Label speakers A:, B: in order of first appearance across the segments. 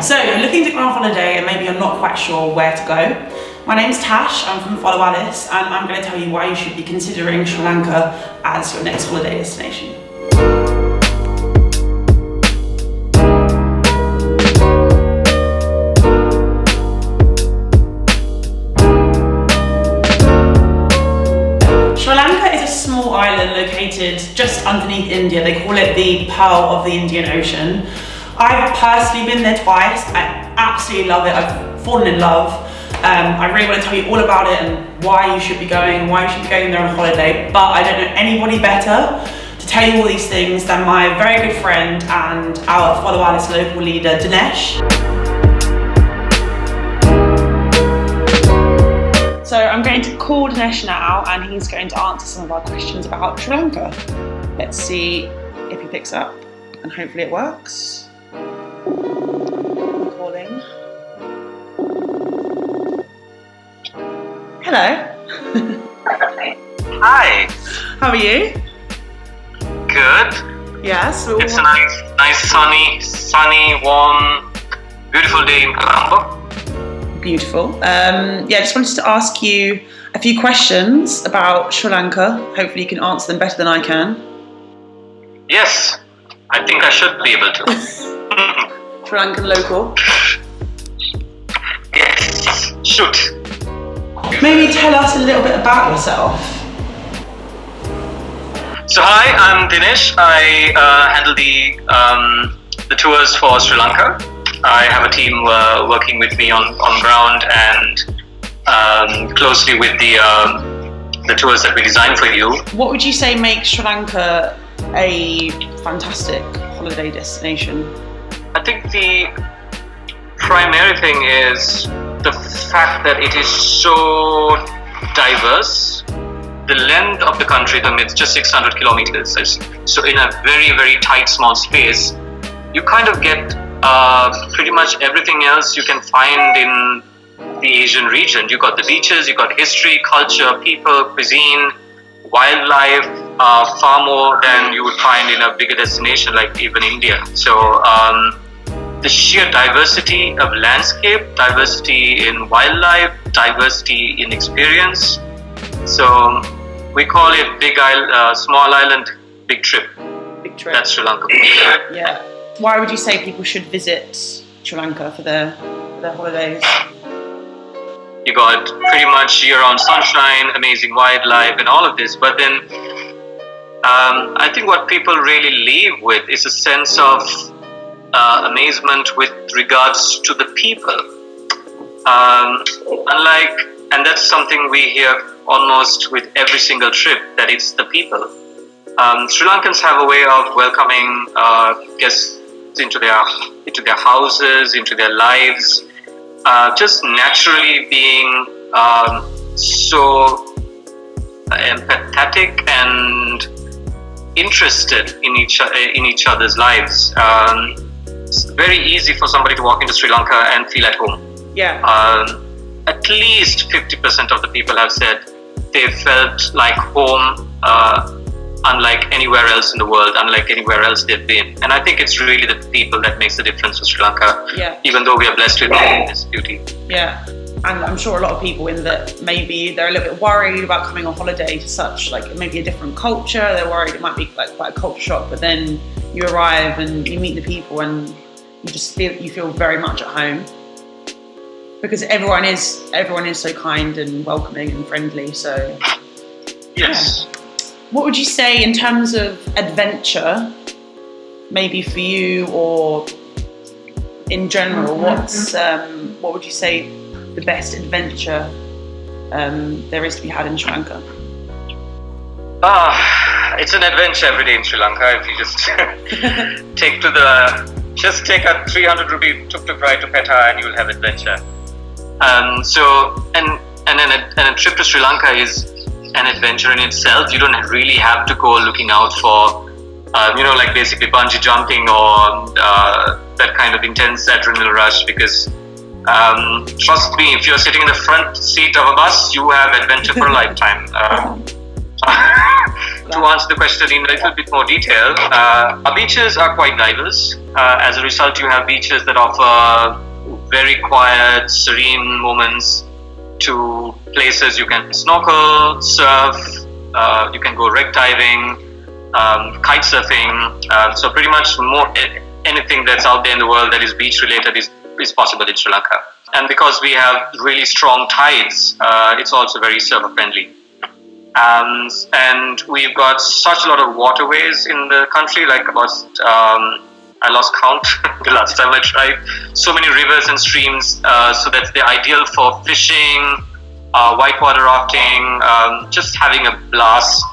A: So you're looking to go on holiday and maybe you're not quite sure where to go. My name's Tash, I'm from Follow Alice, and I'm going to tell you why you should be considering Sri Lanka as your next holiday destination. Sri Lanka is a small island located just underneath India. They call it the Pearl of the Indian Ocean. I've personally been there twice. I absolutely love it. I've fallen in love. I really want to tell you all about it and why you should be going and why you should be going there on holiday, but I don't know anybody better to tell you all these things than my very good friend and our Follow Alice local leader, Dinesh. So I'm going to call Dinesh now and he's going to answer some of our questions about Sri Lanka. Let's see if he picks up and hopefully it works. I'm calling. Hello.
B: Hi.
A: How are you?
B: Good.
A: Yes.
B: It's a nice, sunny, warm, beautiful day in Colombo.
A: Beautiful. Just wanted to ask you a few questions about Sri Lanka. Hopefully you can answer them better than I can.
B: Yes, I think I should be able to.
A: Sri Lankan local.
B: Yes, shoot.
A: Maybe tell us a little bit about yourself.
B: So hi, I'm Dinesh. I handle the tours for Sri Lanka. I have a team working with me on ground and closely with the tours that we design for you.
A: What would you say makes Sri Lanka a fantastic holiday destination?
B: I think the primary thing is the fact that it is so diverse. The length of the country, it's just 600 kilometers. So in a very, very tight, small space, you kind of get pretty much everything else you can find in the Asian region. You got the beaches, you got history, culture, people, cuisine, wildlife, far more than you would find in a bigger destination like even India. So the sheer diversity of landscape, diversity in wildlife, diversity in experience. So we call it small island, big trip.
A: Big trip.
B: That's Sri Lanka.
A: Yeah. Why would you say people should visit Sri Lanka for their holidays?
B: You got pretty much year-round sunshine, amazing wildlife, and all of this. But then, I think what people really leave with is a sense of amazement with regards to the people. And that's something we hear almost with every single trip, that it's the people. Sri Lankans have a way of welcoming guests into their houses, into their lives, just naturally being so empathetic and interested in each other's lives. It's very easy for somebody to walk into Sri Lanka and feel at home.
A: Yeah.
B: At least 50% of the people have said they felt like home, unlike anywhere else in the world, unlike anywhere else they've been. And I think it's really the people that makes the difference for Sri Lanka, even though we are blessed with this beauty.
A: Yeah, and I'm sure a lot of people in that maybe they're a little bit worried about coming on holiday to such maybe a different culture. They're worried it might be quite a culture shock, but then you arrive and you meet the people and you feel very much at home. Because everyone is so kind and welcoming and friendly. So
B: yes.
A: Yeah. What would you say in terms of adventure, maybe for you or in general? What would you say the best adventure there is to be had in Sri Lanka?
B: It's an adventure every day in Sri Lanka. If you just take a 300 rupee tuk-tuk ride to Peta and you will have adventure. And a trip to Sri Lanka is an adventure in itself. You don't really have to go looking out for, basically bungee jumping or that kind of intense adrenaline rush, because trust me, if you're sitting in the front seat of a bus, you have adventure for a lifetime. to answer the question in a little bit more detail, our beaches are quite diverse. As a result, you have beaches that offer very quiet, serene moments to places you can snorkel, surf, you can go wreck diving, kite surfing. So pretty much anything that's out there in the world that is beach related is possible in Sri Lanka. And because we have really strong tides, it's also very surfer friendly. And we've got such a lot of waterways in the country, like about, I lost count the last time I tried. So many rivers and streams, so that's the ideal for fishing, whitewater rafting, just having a blast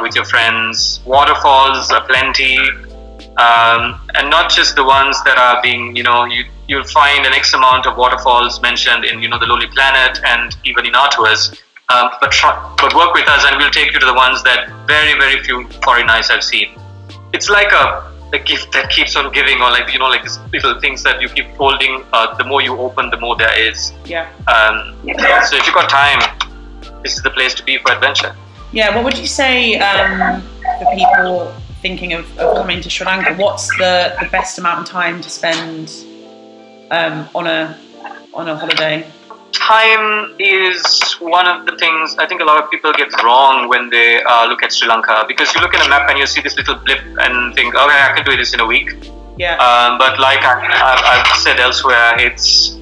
B: with your friends. Waterfalls are plenty, and not just the ones that are being, you'll find an X amount of waterfalls mentioned in, the Lonely Planet and even in our tours. But work with us and we'll take you to the ones that very, very few foreign eyes have seen. It's like a gift that keeps on giving, or like these little things that you keep holding. The more you open, the more there is.
A: Yeah.
B: So if you've got time, this is the place to be for adventure.
A: Yeah. What would you say for people thinking of coming to Sri Lanka? What's the best amount of time to spend on a holiday?
B: Time is one of the things I think a lot of people get wrong when they look at Sri Lanka, because you look at a map and you see this little blip and think, okay, I can do this in a week.
A: Yeah.
B: But like I've said elsewhere, it's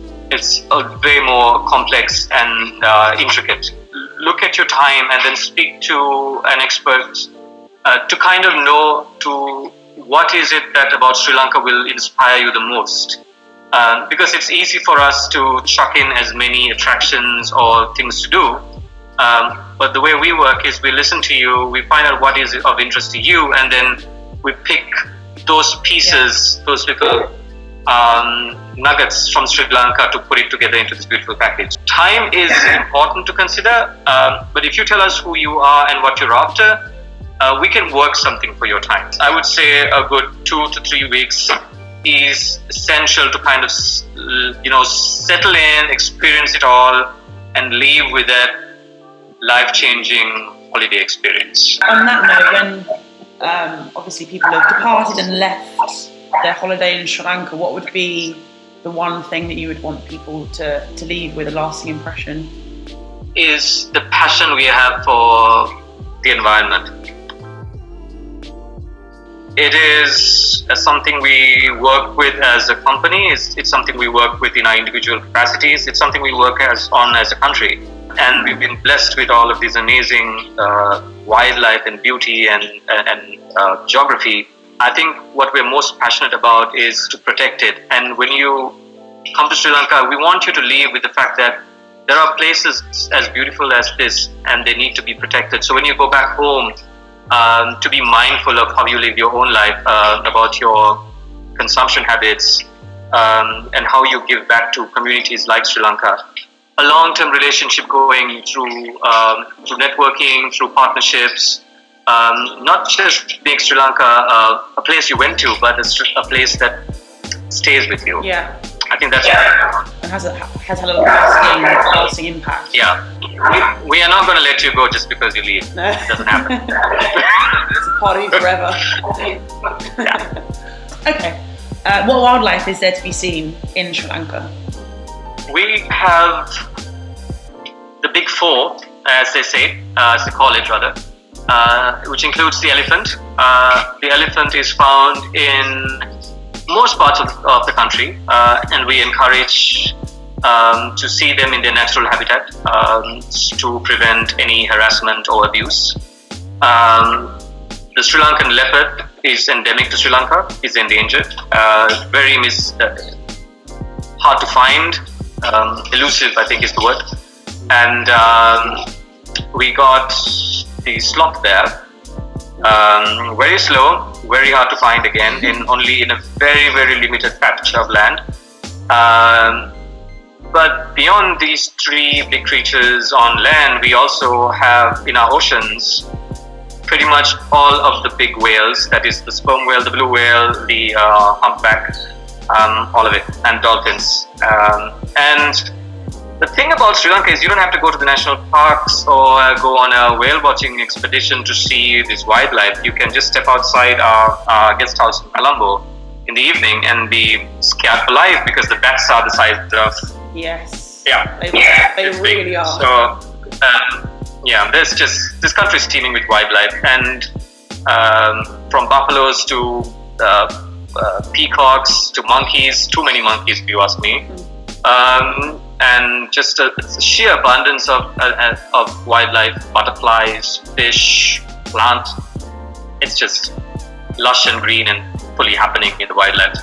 B: way more complex and intricate. Look at your time and then speak to an expert to kind of know to what is it that about Sri Lanka will inspire you the most. Because it's easy for us to chuck in as many attractions or things to do. But the way we work is we listen to you, we find out what is of interest to you, and then we pick those pieces, those little nuggets from Sri Lanka to put it together into this beautiful package. Time is important to consider, but if you tell us who you are and what you're after, we can work something for your time. I would say a good 2 to 3 weeks is essential to kind of, settle in, experience it all, and leave with that life-changing holiday experience.
A: On that note, when obviously people have departed and left their holiday in Sri Lanka, what would be the one thing that you would want people to leave with a lasting impression?
B: Is the passion we have for the environment. It is something we work with as a company. It's something we work with in our individual capacities. It's something we work on as a country. And we've been blessed with all of these amazing wildlife and beauty and geography. I think what we're most passionate about is to protect it. And when you come to Sri Lanka, we want you to leave with the fact that there are places as beautiful as this, and they need to be protected. So when you go back home, to be mindful of how you live your own life, about your consumption habits, and how you give back to communities like Sri Lanka. A long-term relationship going through networking, through partnerships, not just make Sri Lanka a place you went to, but a place that stays with you.
A: Yeah.
B: I think that's
A: and has had a lasting impact.
B: Yeah. We are not going to let you go just because you leave.
A: No.
B: It doesn't happen.
A: It's a part of you forever.
B: Yeah.
A: Okay. What wildlife is there to be seen in Sri Lanka?
B: We have the big four, as they say, as they call it rather, which includes the elephant. The elephant is found in most parts of the country, and we encourage to see them in their natural habitat to prevent any harassment or abuse. The Sri Lankan leopard is endemic to Sri Lanka, is endangered, very hard to find, elusive I think is the word. And we got the sloth bear, very slow, very hard to find again, only in a very, very limited patch of land. But beyond these three big creatures on land, we also have in our oceans pretty much all of the big whales, that is the sperm whale, the blue whale, the humpback, all of it, and dolphins. And The thing about Sri Lanka is you don't have to go to the national parks or go on a whale watching expedition to see this wildlife. You can just step outside our guest house in Colombo in the evening and be scared for life because the bats are the size of...
A: Yes.
B: Yeah.
A: They really are.
B: So, this country is teeming with wildlife, and from buffaloes to peacocks to monkeys, too many monkeys if you ask me. And just a sheer abundance of wildlife, butterflies, fish, plant. It's just lush and green and fully happening in the wildlife.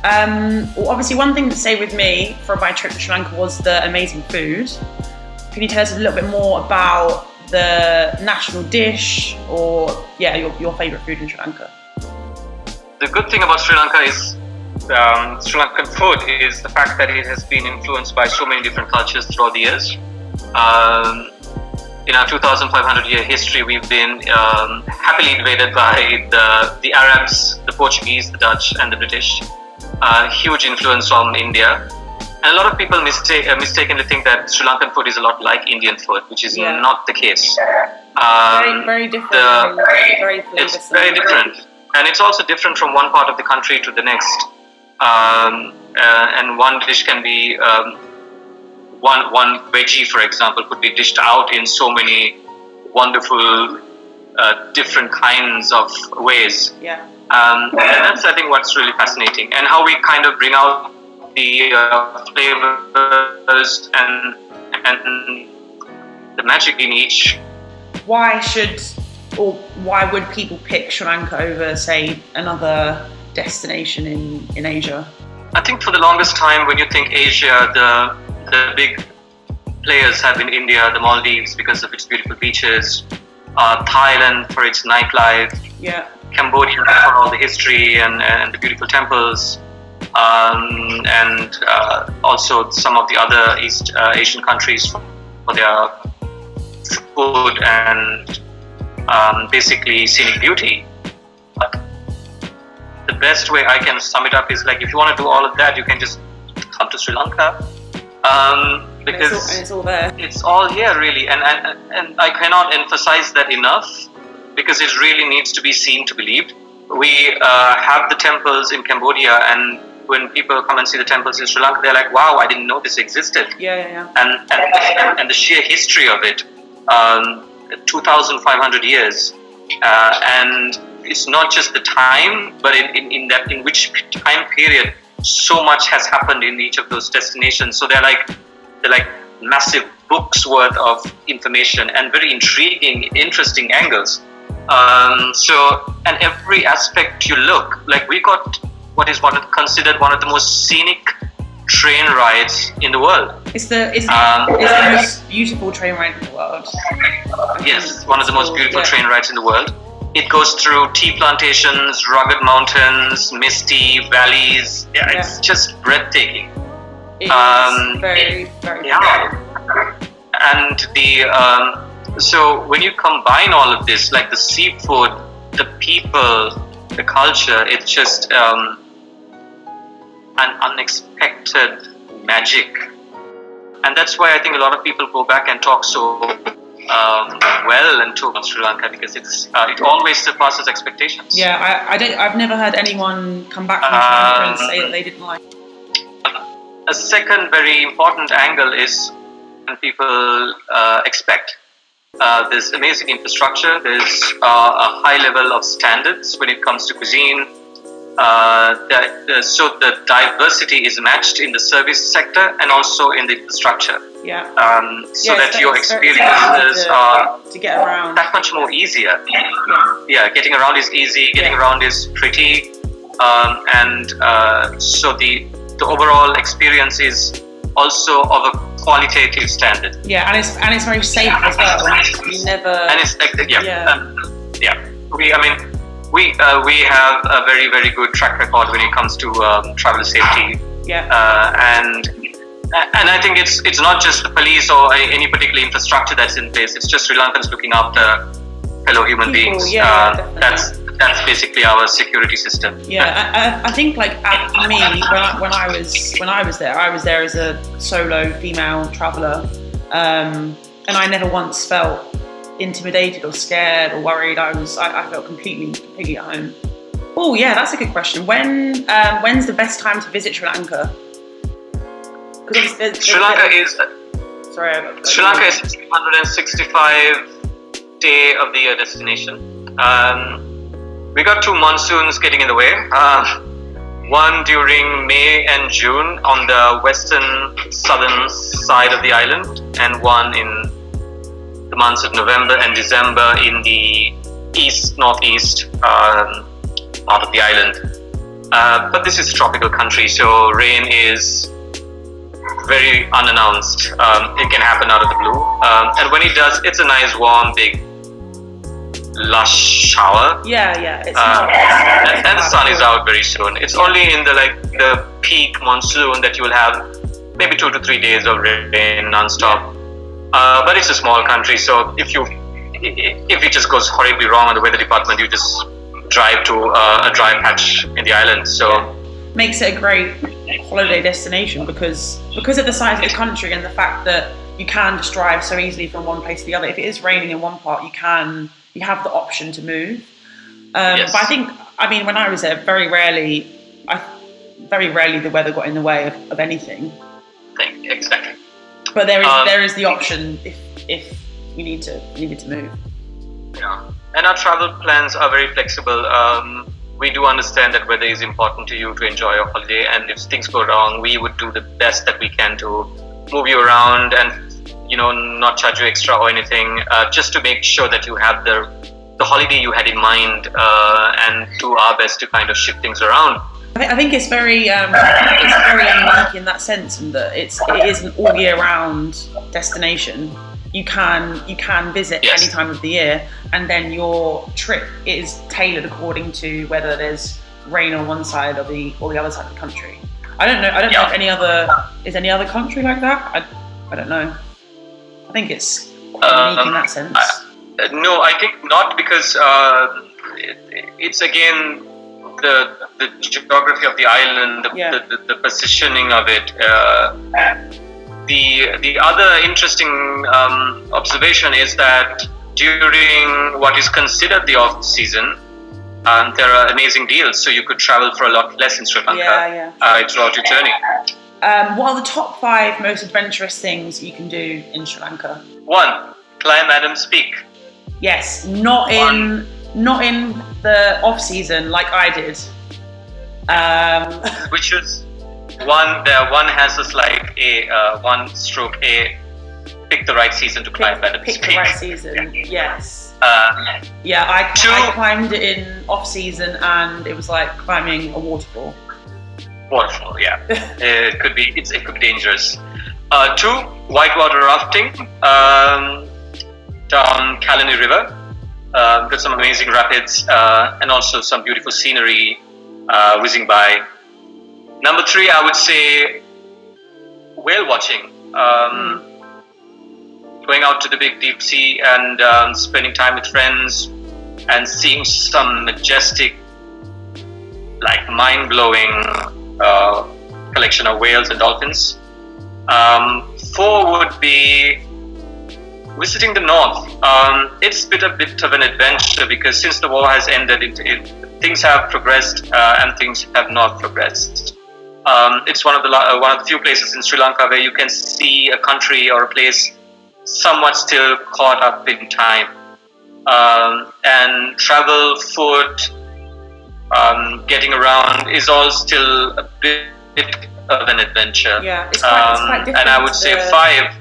A: Well, obviously one thing to say with me from my trip to Sri Lanka was the amazing food. Can you tell us a little bit more about the national dish or your favourite food in Sri Lanka?
B: The good thing about Sri Lanka is Sri Lankan food is the fact that it has been influenced by so many different cultures throughout the years. In our 2,500-year history, we've been happily invaded by the Arabs, the Portuguese, the Dutch, and the British. Huge influence from India. And a lot of people mistakenly think that Sri Lankan food is a lot like Indian food, which is not the case.
A: Very different.
B: It's very different. And it's also different from one part of the country to the next. And one dish can be, one veggie, for example, could be dished out in so many wonderful, different kinds of ways.
A: Yeah.
B: And that's, I think, what's really fascinating, and how we kind of bring out the flavors and the magic in each.
A: Why would people pick Sri Lanka over, say, another destination in Asia?
B: I think for the longest time, when you think Asia, the big players have been India, the Maldives because of its beautiful beaches, Thailand for its nightlife, Cambodia for all the history and the beautiful temples, and also some of the other East Asian countries for their food and basically scenic beauty. But the best way I can sum it up is like, if you want to do all of that, you can just come to Sri Lanka, because
A: it's all there.
B: It's all here really, and I cannot emphasize that enough, because it really needs to be seen to believed. We have the temples in Cambodia, and when people come and see the temples in Sri Lanka, they're like, "Wow, I didn't know this existed."
A: Yeah.
B: And the sheer history of it, 2,500 years, and it's not just the time, but in which time period so much has happened in each of those destinations. So they're like massive books worth of information and very intriguing, interesting angles. And every aspect you look, like we got what is considered one of the most scenic train rides in the world.
A: It's the most beautiful train ride in the world.
B: Yes, one of the most beautiful train rides in the world. It goes through tea plantations, rugged mountains, misty valleys. It's just breathtaking.
A: It's very, very
B: And so when you combine all of this, like the seafood, the people, the culture, it's just an unexpected magic. And that's why I think a lot of people go back and talk so well and talk about Sri Lanka, because it always surpasses expectations.
A: Yeah, I've never heard anyone come back from Sri Lanka and say that they didn't like it.
B: A second very important angle is when people expect. There's amazing infrastructure, there's a high level of standards when it comes to cuisine. So the diversity is matched in the service sector and also in the infrastructure. That your experiences are
A: to get around
B: that much more easier. Getting around is easy, getting around is pretty, so the overall experience is also of a qualitative standard.
A: And it's very safe as well. You never.
B: And it's we have a very, very good track record when it comes to travel safety. And I think it's not just the police or any particular infrastructure that's in place. It's just Sri Lankans looking after fellow human beings. That's the that's basically our security system.
A: Yeah, I think like for me, when I was there as a solo female traveller, and I never once felt intimidated or scared or worried. I felt completely at home. Oh yeah, that's a good question. When's the best time to visit Sri Lanka?
B: Sri Lanka is 365 day of the year destination. We got 2 monsoons getting in the way. One during May and June on the southern side of the island, and one in the months of November and December in the northeast part of the island. But this is a tropical country, so rain is very unannounced. It can happen out of the blue, and when it does, it's a nice warm big lush shower.
A: Yeah, it's not.
B: And the sun is out very soon. It's only in the peak monsoon that you will have maybe 2 to 3 days of rain non-stop. But it's a small country, so if it just goes horribly wrong on the weather department, you just drive to a dry patch in the island. So
A: makes it a great holiday destination because of the size of the country and the fact that you can just drive so easily from one place to the other. If it is raining in one part, you have the option to move.
B: Yes.
A: But I mean, when I was there, very rarely the weather got in the way of anything.
B: Exactly.
A: But there is the option if you needed to move.
B: Yeah, and our travel plans are very flexible. We do understand that weather is important to you to enjoy your holiday, and if things go wrong, we would do the best that we can to move you around and not charge you extra or anything, just to make sure that you have the holiday you had in mind, and do our best to kind of shift things around.
A: I think it's very unique in that sense, in that it is an all year round destination. You can visit any time of the year, and then your trip is tailored according to whether there's rain on one side or the other side of the country. I don't know if any other country like that. I don't know. I think it's quite unique in that sense.
B: No, I think not, because it's again the geography of the island, the positioning of it. The other interesting observation is that during what is considered the off season, there are amazing deals, so you could travel for a lot less in Sri Lanka throughout your journey.
A: What are the top 5 most adventurous things you can do in Sri Lanka?
B: 1, climb Adam's Peak.
A: Yes, not in the off season like I did.
B: Which is one has us like a 1/A. Pick the right season to climb Adam's Peak.
A: Pick the right season. Yes. I climbed it in off season, and it was like climbing a waterfall.
B: Waterfall, yeah. It could be dangerous. 2, whitewater rafting down Culinary River. Got some amazing rapids, and also some beautiful scenery whizzing by. Number 3, I would say whale watching. Going out to the big deep sea and spending time with friends and seeing some majestic, like mind-blowing collection of whales and dolphins. 4 would be visiting the north. It's a bit of an adventure, because since the war has ended, things have progressed and things have not progressed. It's one of the few places in Sri Lanka where you can see a country or a place somewhat still caught up in time, and travel, food, getting around is all still a bit of an adventure.
A: Yeah, it's quite different.
B: And I would say 5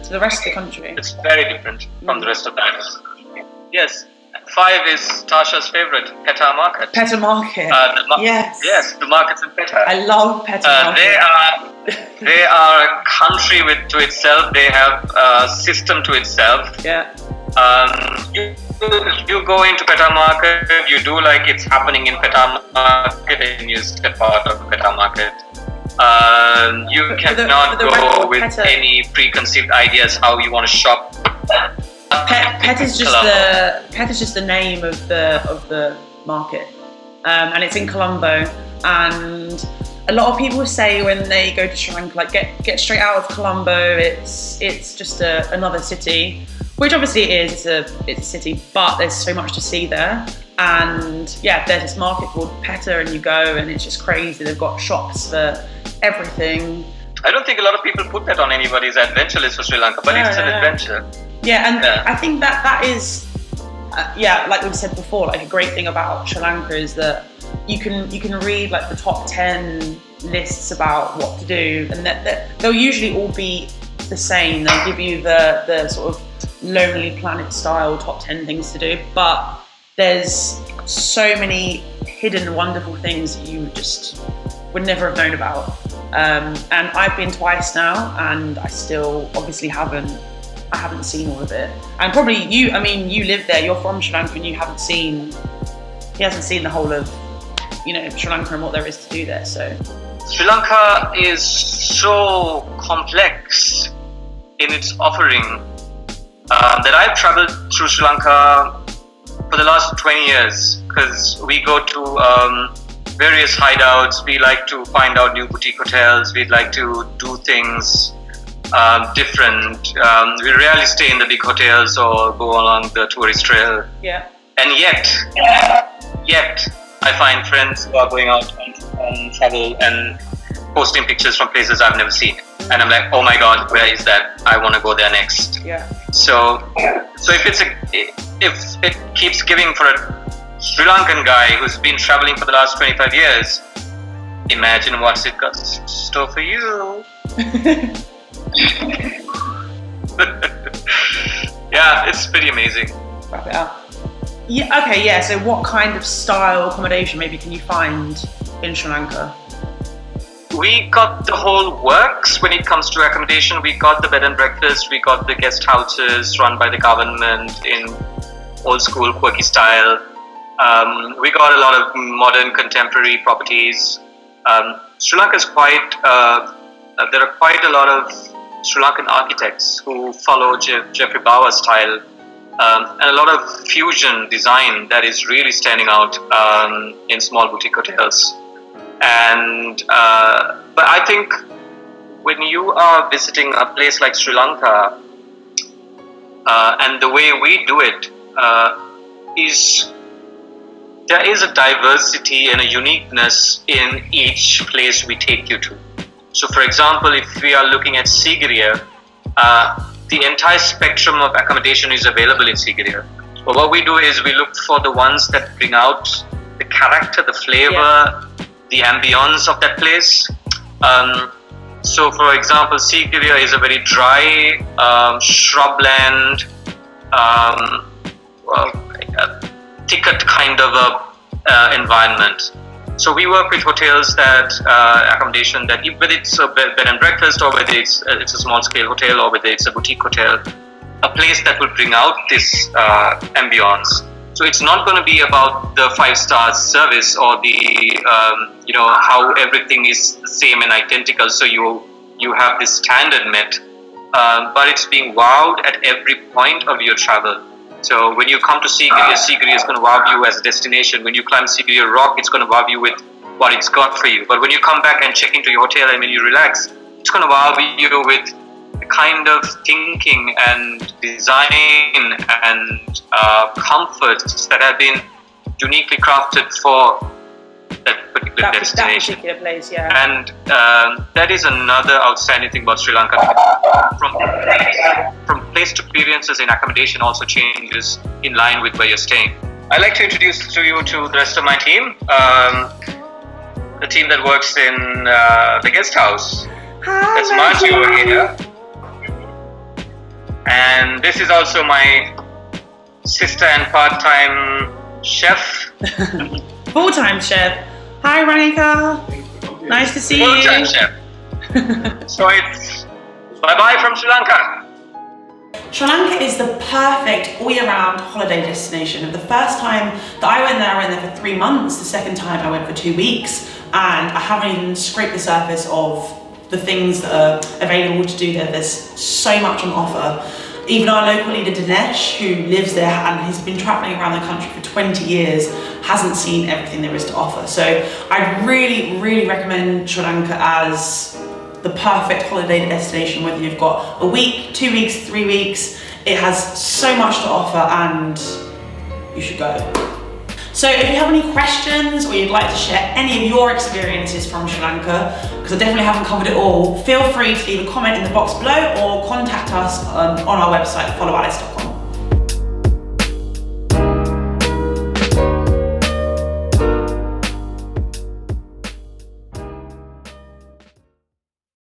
A: to the rest of the country.
B: It's very different from the rest of that. Yes. 5 is Tasha's favorite, Peta Market.
A: Peta Market.
B: Yes, the markets in Peta.
A: I love Peta Market.
B: They are a country to itself. They have a system to itself.
A: Yeah.
B: You go into Peta Market, you do like it's happening in Peta Market, and you step out of Peta Market. You cannot go with any preconceived ideas how you want to shop.
A: Pet is just the name of the market, and it's in Colombo. And a lot of people say when they go to Sri Lanka, like get straight out of Colombo, it's just another city, which obviously it is. It's a city, but there's so much to see there. And yeah, there's this market called Peta, and you go, and it's just crazy. They've got shops for everything.
B: I don't think a lot of people put that on anybody's adventure list for Sri Lanka, but it's an adventure.
A: Yeah, and I think that is, like we said before, like a great thing about Sri Lanka is that you can read like the top 10 lists about what to do, and that they'll usually all be the same. They'll give you the sort of Lonely Planet style top 10 things to do, but there's so many hidden wonderful things that you just would never have known about. And I've been twice now, and I still obviously haven't seen all of it. And probably you live there, you're from Sri Lanka, and he hasn't seen the whole of, Sri Lanka and what there is to do there. So
B: Sri Lanka is so complex in its offering that I've traveled through Sri Lanka for the last 20 years, because we go to various hideouts. We like to find out new boutique hotels. We'd like to do things different. We rarely stay in the big hotels or go along the tourist trail.
A: Yeah.
B: And yet, I find friends who are going out on travel and posting pictures from places I've never seen. And I'm like, oh my God, where is that? I want to go there next.
A: Yeah.
B: So if it keeps giving for a Sri Lankan guy who's been traveling for the last 25 years, imagine what's it got in store for you. Yeah, it's pretty amazing.
A: Wrap it up. Yeah. Okay. Yeah. So, what kind of style accommodation maybe can you find in Sri Lanka?
B: We got the whole works when it comes to accommodation. We got the bed and breakfast. We got the guest houses run by the government in old school, quirky style. We got a lot of modern, contemporary properties. Sri Lanka is quite. There are quite a lot of Sri Lankan architects who follow Jeffrey Bawa's style, and a lot of fusion design that is really standing out in small boutique hotels. And but I think when you are visiting a place like Sri Lanka, and the way we do it is there is a diversity and a uniqueness in each place we take you to. So, for example, if we are looking at Sigiriya, the entire spectrum of accommodation is available in Sigiriya. But what we do is we look for the ones that bring out the character, the flavor, the ambience of that place. So, for example, Sigiriya is a very dry, shrubland, thicket kind of a environment. So we work with hotels that accommodation that, whether it's a bed and breakfast, or whether it's a small scale hotel, or whether it's a boutique hotel, a place that will bring out this ambience. So it's not going to be about the 5-star service or the how everything is the same and identical. So you have this standard met, but it's being wowed at every point of your travel. So when you come to Sigiriya, Sigiriya is going to wow you as a destination. When you climb Sigiriya Rock, it's going to wow you with what it's got for you. But when you come back and check into your hotel and when you relax, it's going to wow you with the kind of thinking and design and comforts that have been uniquely crafted for that particular destination.
A: That particular place, yeah.
B: And that is another outstanding thing about Sri Lanka. From place to experiences in accommodation also changes in line with where you're staying. I'd like to introduce you to the rest of my team. The team that works in the guest house.
A: Hi,
B: that's Margie over here. And this is also my sister and part-time chef.
A: Full-time chef. Hi, Ranika. Nice to see you.
B: Full-time chef. So it's bye-bye from Sri Lanka.
A: Sri Lanka is the perfect all-year-round holiday destination. The first time that I went there for 3 months. The second time I went for 2 weeks, and I haven't even scraped the surface of the things that are available to do there. There's so much on offer. Even our local leader Dinesh, who lives there and has been traveling around the country for 20 years, hasn't seen everything there is to offer. So I'd really, really recommend Sri Lanka as the perfect holiday destination, whether you've got a week, 2 weeks, 3 weeks. It has so much to offer and you should go. So if you have any questions or you'd like to share any of your experiences from Sri Lanka, because I definitely haven't covered it all, feel free to leave a comment in the box below or contact us on our website, followalice.com.